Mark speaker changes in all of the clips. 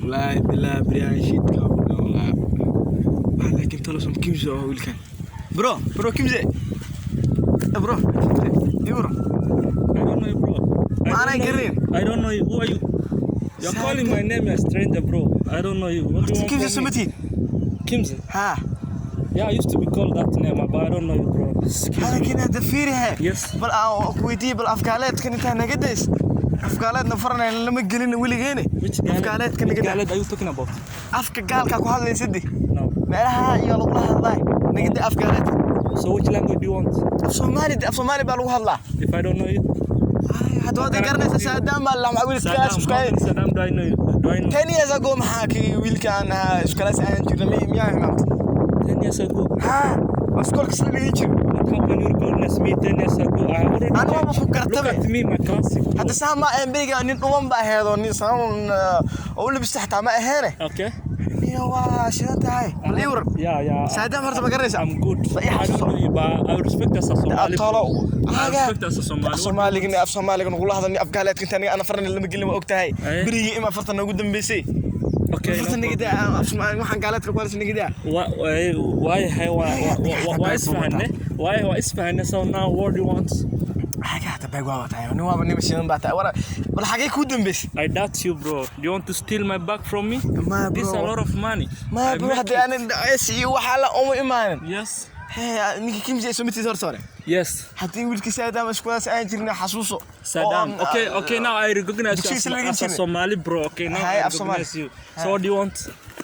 Speaker 1: والله بالله بريان شيت والله لكن طلع كيمزي هو اللي كان برو كيمزي برو يورو
Speaker 2: I don't know you, bro.
Speaker 1: ما أنا قرين
Speaker 2: I don't know you. Who are you? You're calling my name a stranger, bro. I don't know you. What do you want
Speaker 1: كيمزي
Speaker 2: from me?
Speaker 1: سمتي
Speaker 2: Kimze.
Speaker 1: ها
Speaker 2: Yeah, I used to be called that name, but I don't know you, bro.
Speaker 1: هذا كنا دفيرها
Speaker 2: Yes.
Speaker 1: بالكويتي بالأفقالات كنت أنا قديش أفقالات نفرنا لما قلنا ولي غيني
Speaker 2: Which Galad?
Speaker 1: أفقالات كنا
Speaker 2: Which
Speaker 1: قديش
Speaker 2: Galad are you talking about?
Speaker 1: أفك قال كاكو هذا يسدي
Speaker 2: No.
Speaker 1: مالها يا الله الله نقدي أفقالات
Speaker 2: So which language do you want?
Speaker 1: أف صومالي بالو الله
Speaker 2: If I don't know you?
Speaker 1: هذا قرني سادام الله معقول كلاس وكاي
Speaker 2: Saddam, do I know you? Do I know?
Speaker 1: 10 years ago محاكي ويل كان كلاس أنا جرمي مياه همت
Speaker 2: 10 years ago.
Speaker 1: ها أسكول كسر يجي
Speaker 2: But how can you recognize me 10 years ago? I already
Speaker 1: أنا ما
Speaker 2: changed.
Speaker 1: بفكر
Speaker 2: Look at
Speaker 1: تبي
Speaker 2: me, my classic.
Speaker 1: هذا سام أمريكا نتوم بهذا نسام أقول بستحت ما هنا
Speaker 2: Okay?
Speaker 1: يا شو أنت هاي اليور
Speaker 2: Yeah.
Speaker 1: سادام هرت بقرني
Speaker 2: I'm good. I don't know you, but I respect us as Somali.
Speaker 1: طلعوا
Speaker 2: I respect us as Somali.
Speaker 1: Somali كني أف Somali كنقول هذا إني أفقالات كنت أنا فرنا اللي مقلي ما أكتهاي
Speaker 2: أيه.
Speaker 1: بري إما فرنا قدام بيسي
Speaker 2: Okay.
Speaker 1: فرنا كده أف Somali ما حنقالات كويس إني كده
Speaker 2: Why Isfahan? So now what do you want?
Speaker 1: حاجة تبغى جواب تاعي نواب إني بس يوم بعد ولا حاجة كودم بس
Speaker 2: I doubt you, bro. Do you want to steal my bag from me?
Speaker 1: ما
Speaker 2: This is a lot
Speaker 1: برو
Speaker 2: of money.
Speaker 1: ما
Speaker 2: I
Speaker 1: برو
Speaker 2: make
Speaker 1: هذا أنا إيش وحلا أم إيمان
Speaker 2: Yes.
Speaker 1: هي نيجي كم زي سميتي صار
Speaker 2: Yes.
Speaker 1: حتى يقول كسادة مش كويس أنجلنا حسوسه
Speaker 2: Saddam. Okay. Now I recognize you as a Somali, bro. Okay. Now
Speaker 1: Hi,
Speaker 2: I
Speaker 1: I'm Somali.
Speaker 2: recognize you. So what do you want?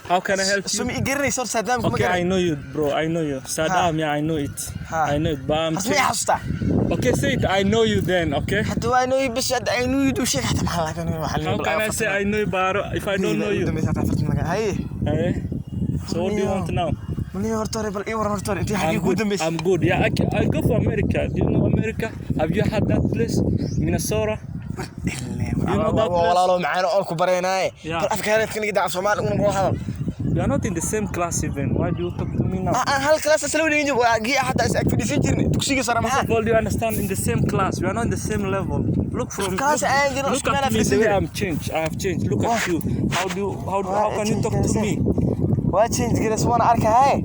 Speaker 2: How can I help you?
Speaker 1: سمي يقرني صار سادام
Speaker 2: Okay, I know you, bro. I know you. Saddam, yeah, I know it. I know it. But I'm
Speaker 1: حسمي
Speaker 2: saying...
Speaker 1: حسته
Speaker 2: Okay, say it. I know you then, okay?
Speaker 1: حتى وينو بس وينو يدو شيء حتى محلك أنا محلي
Speaker 2: How can I say I know you, but if I don't know you?
Speaker 1: هاي
Speaker 2: Eh? So what do you want now?
Speaker 1: مني هرتوري بالإيور هرتوري أنت
Speaker 2: I'm
Speaker 1: حقيقي
Speaker 2: good.
Speaker 1: كودم بس
Speaker 2: I'm good. Yeah, I go for America. Do you know America? Have you had that place? Minnesota? You know that place?
Speaker 1: والله لو معانا أول كبرينا
Speaker 2: Yeah.
Speaker 1: الأفكار كنا قاعد على الصومال ونقول هذا
Speaker 2: We are not in the same class even. Why do you talk to me now?
Speaker 1: أنا هالكلاس أسلوي نيجي وأجي حتى أسأل في سجني تكسيك صار
Speaker 2: First
Speaker 1: معاه
Speaker 2: of all, you understand in the same class. We are not in the same level. Look from
Speaker 1: Class and
Speaker 2: look at me the way I'm changed. I have changed. Look at you. How can you talk to me?
Speaker 1: واتشين جلس وأنا أركه هاي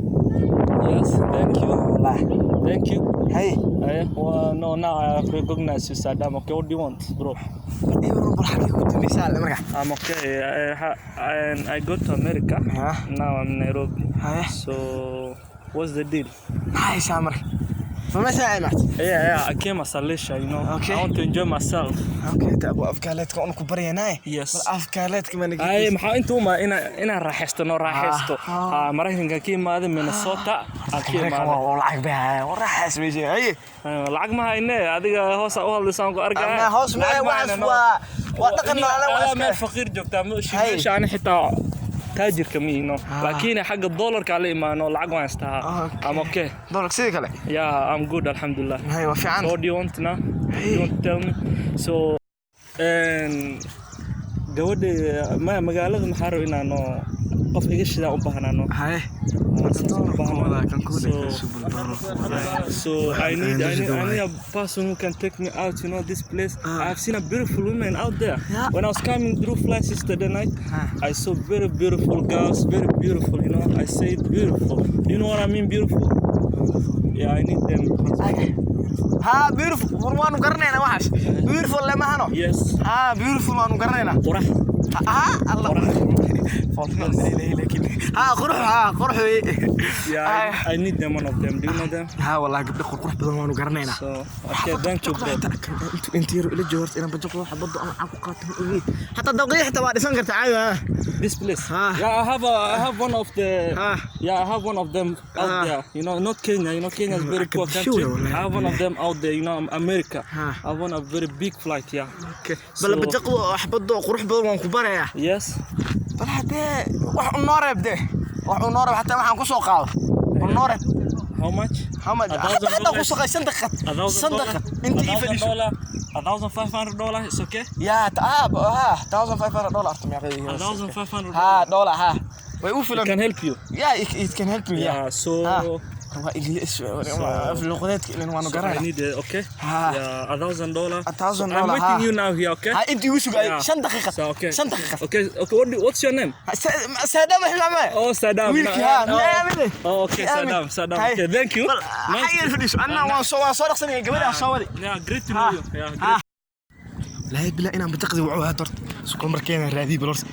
Speaker 2: Yes, thank you.
Speaker 1: والله
Speaker 2: Thank you.
Speaker 1: هاي
Speaker 2: Well, no, now I have recognized you, Saddam. Okay, what do you want, bro?
Speaker 1: إيور بالحقيقة كودم بس على مرجع
Speaker 2: I'm okay. I go to America. Now I'm in Nairobi.
Speaker 1: هاي
Speaker 2: So, what's the deal?
Speaker 1: هاي سامر فما ساعمت
Speaker 2: Yeah, I came as Alicia, you know.
Speaker 1: Okay.
Speaker 2: I want to enjoy myself.
Speaker 1: أوكي تابو أفكاراتك أنا كبرينا
Speaker 2: Yes.
Speaker 1: أفكاراتك ما
Speaker 2: Ay,
Speaker 1: نجي
Speaker 2: maxaa intuuma inaan raaxaysto maraykanka ka imaada Minnesota ka imaada
Speaker 1: والله بها وراح اسمي هاي
Speaker 2: lacag ma hayne adiga hoos u hadlaysaan ku arkaa
Speaker 1: أنا هوس ما وعس ودقنا على
Speaker 2: meel
Speaker 1: وعس
Speaker 2: faqiir joogtaa meesha aan xitaa taajirka miino laakiin xagga dollarka la imaano lacag waan istaa am okay
Speaker 1: دولك سيدي كله
Speaker 2: yeah I'm good alhamdulillah
Speaker 1: هاي وفي
Speaker 2: so
Speaker 1: عندك
Speaker 2: what do you want now you want to tell me so gabadha magaalada maxaa rabo inaano qof iga shida u baahnaano
Speaker 1: هاي
Speaker 2: So I need a person who can take me out, you know, this place. I've seen a beautiful woman out there.
Speaker 1: Yeah.
Speaker 2: When I was coming through flights yesterday night, I saw very beautiful girls, very beautiful, you know. I say beautiful. You know what I mean, beautiful? Yeah, I need them.
Speaker 1: ها beautiful وانو قرنينا وحش beautiful لما هنو
Speaker 2: Yes.
Speaker 1: ها beautiful وانو قرنينا
Speaker 2: قرح.
Speaker 1: ها الله ها قرح
Speaker 2: Yeah, I need them, one of them. Do you know them?
Speaker 1: ها والله قبل قرح بدل وانو قرنينا
Speaker 2: So, okay, thank you, bro.
Speaker 1: انت اللي جورت انا بجوق واحد بضو انا عقو قاتل حتى دقيقه حتى بعد سنقر تعال
Speaker 2: This place.
Speaker 1: Ah.
Speaker 2: Yeah, I have one of the. Yeah, I have one of them out there. You know, not Kenya. You know, Kenya is very poor country. I have one of them out there. You know, America. I want a very big flight. Yeah.
Speaker 1: اوكي بل بجوق حبضو قروح بدل وان كبريا
Speaker 2: Yes.
Speaker 1: بل حتى wax u nooreb de wax u nooreb حتى waxaan ku soo qaado u nooreb
Speaker 2: How much?
Speaker 1: محمد هذا ku soo qaysan daqad صندقه انت يفديش
Speaker 2: $1,500. It's okay.
Speaker 1: يا تعب ها $1,500 تم يا
Speaker 2: $1,500.
Speaker 1: ها دولار ها way u
Speaker 2: It
Speaker 1: filan
Speaker 2: can help you.
Speaker 1: yeah it can help me
Speaker 2: Yeah. So
Speaker 1: هو إنجليزي في اللغات اللي أنا
Speaker 2: So I need okay. Yeah, $1,000.
Speaker 1: $1,000.
Speaker 2: I'm waiting you now here, okay?
Speaker 1: أنت يوسف
Speaker 2: Yeah.
Speaker 1: 5 دقيقة.
Speaker 2: So okay.
Speaker 1: 5 دقيقة.
Speaker 2: Okay. What's your name?
Speaker 1: سادام إحنا
Speaker 2: Oh, Saddam.
Speaker 1: ويلك ها نعمله.
Speaker 2: Oh, okay, Saddam. Okay, thank you.
Speaker 1: حي الفلوس أنا وصورك سنة قبلها صوري.
Speaker 2: Yeah, great to know you. Yeah, great.
Speaker 1: لا بلا أنا بتقضي وعوها درت سكون مركينا رادي بلورس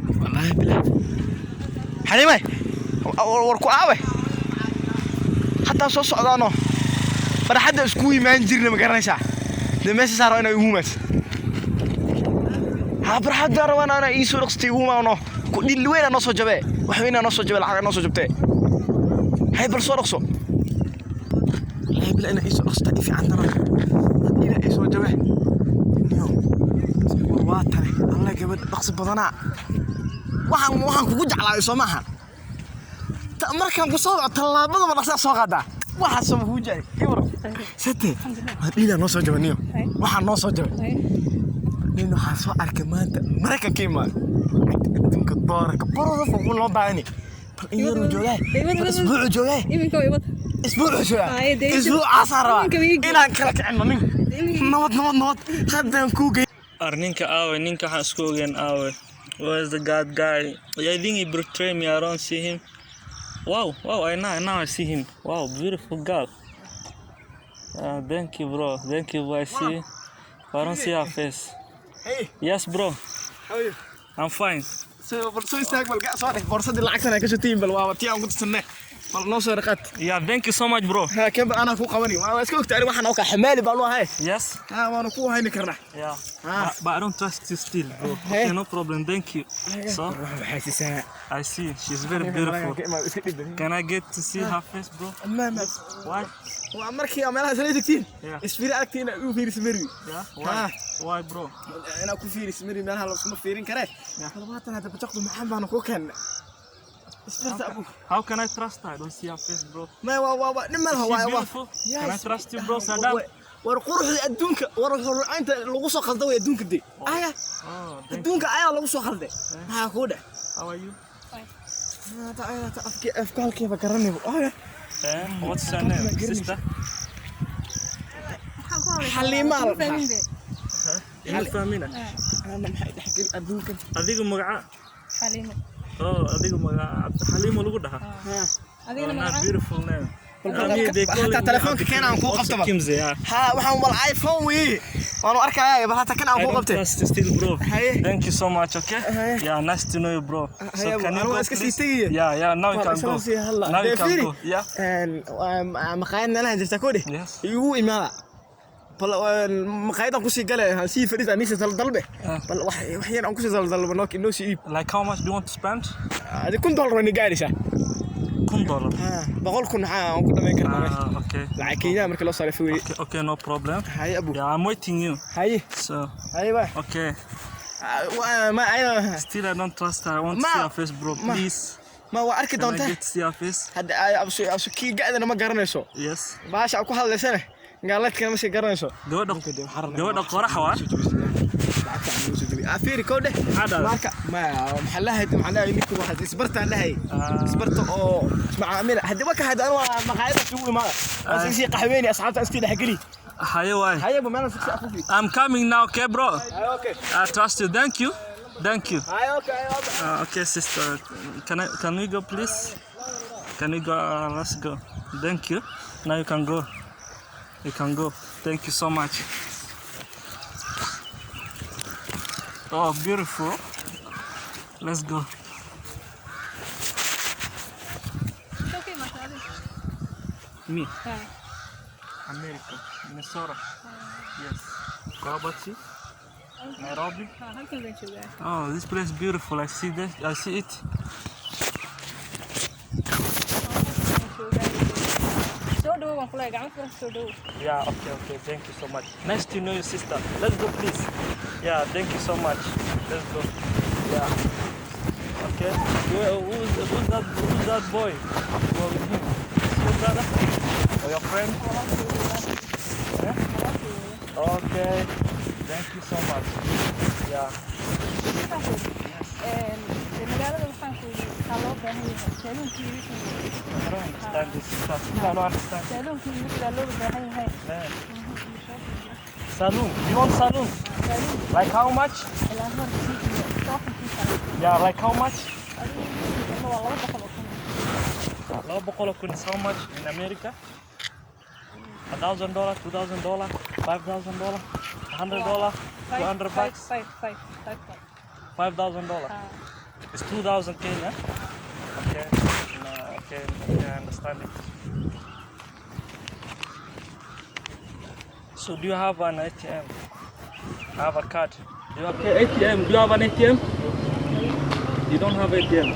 Speaker 1: والله بلا حليمة وركو عاوي حتى صوص عضانه فرا حدا اسكوي ما نجرنا ما قرنيسا ده ماشي صار انا يهومت ها برا حدا روانا انا ايسو رقصتي يهوما انو كل وين انا سو جبه وحوينا انا سو جبه الحق انا سو جبته هاي برسو رقصو لا بلا انا ايسو رقصتي في عندنا إلى إيش وجبه اليوم واتني الله قبل رقص بدنا waxaan kugu jeclaa Soomaha markaan ku soo talaabada ma dhaqso soo qaada waxa soo huujay ibro sate hadina noo soo jabaniyo waxa noo soo jabay nino waxa soo arkay maanta markan kiima dinka doorka borada fuu loo baahani bal inuu joogay isbuuc joogay اسبوع عصارة إنا كلك عمامين نوض هذا كوجي
Speaker 2: Ninka awe, ninka haskogen awe. Where's the guy? I think he betrayed me. I don't see him. Wow, now I see him. Wow, beautiful girl. Thank you, bro. I see. I don't see her face.
Speaker 1: Hey.
Speaker 2: Yes, bro.
Speaker 1: How are you?
Speaker 2: I'm fine.
Speaker 1: So استقبل قاعد صارح فرصة العكسنا كشتيم بالواوتي أو قلت سنة والله نص رقت.
Speaker 2: Yeah, thank you so much, bro.
Speaker 1: ها كم أنا فوق قواني ما أسكت تعرف إحنا وكا حمالي بالله هاي.
Speaker 2: Yes.
Speaker 1: ها وأنا فوق هاي نكرنا.
Speaker 2: Yeah. But I don't trust you still, bro. Okay, no problem. Thank you. So I see. She's very beautiful. Can I get to see her face, bro?
Speaker 1: ما.
Speaker 2: Why?
Speaker 1: وأمريكا أمرها سنة كتير. إسفير أكتين وفير سمري.
Speaker 2: Yeah. Why, bro?
Speaker 1: أنا أكو فير سمري مالها لو سمو فيرين كره. طلبات أنا بتاخذ محمد أنا كوكن.
Speaker 2: How can I trust her? I don't see her face, bro.
Speaker 1: ما نملها
Speaker 2: beautiful. Can I trust you, bro? Saddam.
Speaker 1: ورقروح الدونك ورقروح أنت لو وصل خلده الدونك دي. آية. الدونك آية لو وصل خلده. ها كوده.
Speaker 2: How are you?
Speaker 1: أفكار كيف أكرني آية.
Speaker 2: What's your name, sister?
Speaker 1: حليمة.
Speaker 2: إنك فاهمينه.
Speaker 1: أنا محيد أحكي الدونك.
Speaker 2: أديك مقعد.
Speaker 3: حليمة.
Speaker 2: أديك مقعد. حليمة لو قدها.
Speaker 3: أديك مقعد.
Speaker 2: Beautiful name.
Speaker 1: حتى تلفونك كان عم فوق قبته.
Speaker 2: كمزة يا.
Speaker 1: ها وحنا والآيفون وي. وأنا أركع بس حتى كان عم فوق قبته.
Speaker 2: Still, bro. Thank you so much. Okay. Yeah, nice to know you, bro. So can you go, please? Yeah. Now you can go. Now you can go. Yeah.
Speaker 1: مقايدنا أنا جبت كودي.
Speaker 2: Yes.
Speaker 1: يو إمارة. بل مقايد أنكو سي قال سي فريد أنيس ضلبه. بل وحين أنكو سي ضلبه نوك إنه سي.
Speaker 2: Like how much do you want to spend?
Speaker 1: هذا كن دولار إني قاعد إيش.
Speaker 2: كن دولار.
Speaker 1: بقول كن أنكو ما يمكن.
Speaker 2: Okay.
Speaker 1: لكن مركل الله صار فيه.
Speaker 2: Okay, no problem.
Speaker 1: هاي أبو.
Speaker 2: Yeah, I'm waiting you.
Speaker 1: هاي.
Speaker 2: So.
Speaker 1: هاي بقى.
Speaker 2: Okay.
Speaker 1: ما أنا.
Speaker 2: Still I don't trust her. I want to see her face, bro. Please.
Speaker 1: ما هو أركض
Speaker 2: Can I
Speaker 1: أنت.
Speaker 2: get to see her face?
Speaker 1: هذا أبو كي قاعد أنا ما قرني شو.
Speaker 2: Yes.
Speaker 1: باش أكو حل سنة. قال لك كنا مش قرني شو.
Speaker 2: gabadha qorax waa
Speaker 1: عفيري كوده ماركة ما محلها هدي محلها يمكن واحد إسبرتها لهي إسبرتها أو مع عاملة هدي وقت هذا أنا مقاعدة شوي ما بس شيء قهويني أصحاب أستيل حقلي هاي أبو ما أنا فيك أخوي
Speaker 2: I'm coming now, okay, bro?
Speaker 1: Okay.
Speaker 2: I trust you. Thank you.
Speaker 1: هاي أوكي.
Speaker 2: Okay, sister. Can we go, please? Can we go? Let's go. Thank you. Now you can go. You can go. Thank you so much. Oh, beautiful. Let's go. Me? America, Minnesota. Yes. How about you? Nairobi? Oh, this place is beautiful. I see this. I see it. Yeah, okay. Thank you so much. Nice to know you, sister. Let's go, please. Yeah, thank you so much. Let's go. Yeah. Okay. Who's that boy? Go with him. Your brother? Or your friend? Yeah? Okay. Thank you so much. Yeah.
Speaker 3: The magaalada waxaan ku yiri kaloo baahan yahay saaluunkii
Speaker 2: I don't understand this stuff. I don't understand.
Speaker 3: saaluunkii loo baahan yahay
Speaker 2: Saloon. You want saloon? Like how much? Yeah, like how much? Laba boqol kun is how much in America? $1,000, $2,000, $5,000, $100, $200, $5,000. It's 2,000 Kenya. Okay, no, okay, I understand it. So do you have an ATM? I have a card. Do you have ATM? Do you have an ATM? You don't have ATM.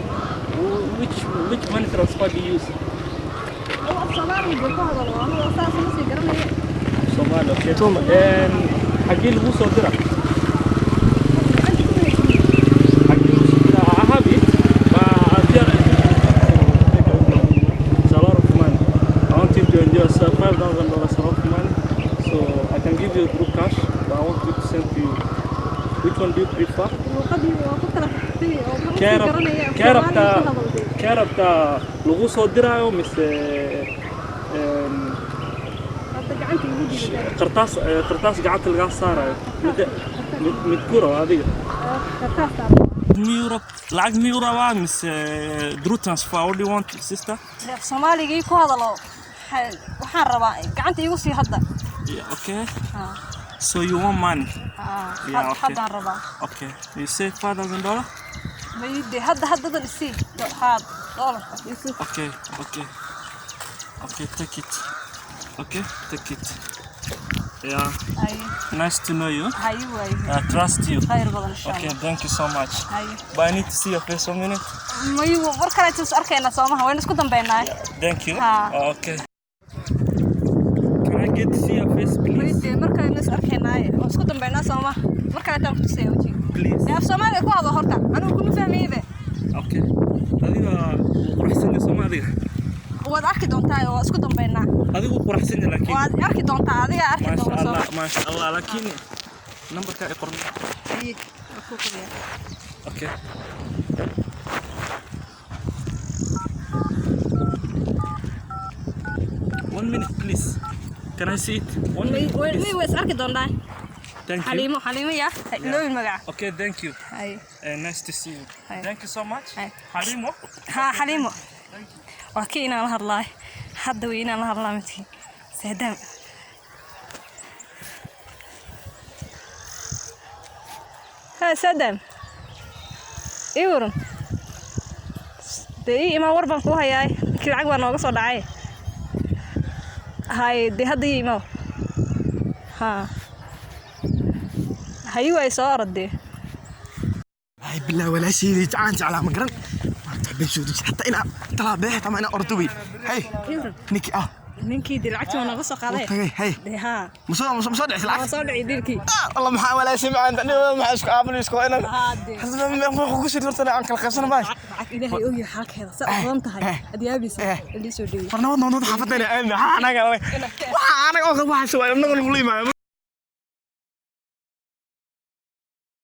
Speaker 2: Which money transfer do you use? Somali, okay. And حقي اللي هو صدرة. I have it, but it's a lot of money. I want you to enjoy $5,000 a lot of money. So I can give you through cash, but I want you to send to you. Which one do you prefer? كاربتا لغو صدرة مس قرطاس قعدت الغاز صار مذكورة هذه ميورا لعق ميورا وامس درو ترانسفير what do you want sister
Speaker 3: Soomaaliga ku hadalo waxaan rabaa gacanta igu sii hadda
Speaker 2: yeah okay so you want money yeah okay
Speaker 3: hadda rabaa
Speaker 2: okay you say $5,000
Speaker 3: mayde hadda isii had dollar
Speaker 2: okay okay okay take it okay take it yeah nice to know you I trust you okay thank you so much but I need to see your face for a minute
Speaker 3: mayu war kale tus arkayna Soomaha waan isku dambeynaa
Speaker 2: thank you okay can I get to see your face please
Speaker 3: mayde markaan is arkaynaa waan isku dambeynaa Soomaha markaan taan ku tusay waji
Speaker 2: please
Speaker 3: af Soomaaliga ku hado horta anigu kuma fahmaybe
Speaker 2: okay adiga quraxsan Soomaaliga
Speaker 3: waad arki doontaa oo isku dambeynaa
Speaker 2: adigu quraxsan laakiin
Speaker 3: waad arki doontaa adiga arki doontaa
Speaker 2: ma sha Allah laakiin numberka ay qornay okay 1 minute please can I see it 1 minute
Speaker 3: wait wait arki doontaa
Speaker 2: thank you
Speaker 3: Halimo ya loo magac
Speaker 2: okay thank you nice to see you thank you so much Halimo
Speaker 3: Halimo وكي إنا الله الله حد وينا الله الله متي سهدم ها سهدم إيورن دي ما وربان كوها ياي كل عقبة نوقص ودعاي هاي دي هدي ما ها هاي واي صارت دي
Speaker 1: هاي بالله ولا شيء تعانج على مقرن بنشوف حتى إنا طلع به طبعا أنا أردوي هاي نيكي
Speaker 3: ninkii dilacti wana qasoo qaaday
Speaker 1: hey
Speaker 3: ha
Speaker 1: musoo dhicay
Speaker 3: soo dhicay dilkii
Speaker 1: Allah maxaa wala simcaan maxaa isku aamin isku inaan xasna ku sii dortana aan kala qaybsan baay
Speaker 3: ilaahay oo yahay halkeeda saxoon tahay adiyaabisa ilii soo dhigay
Speaker 1: farnawad xaafadana anaga oo waxa soo anaga lagu liimaa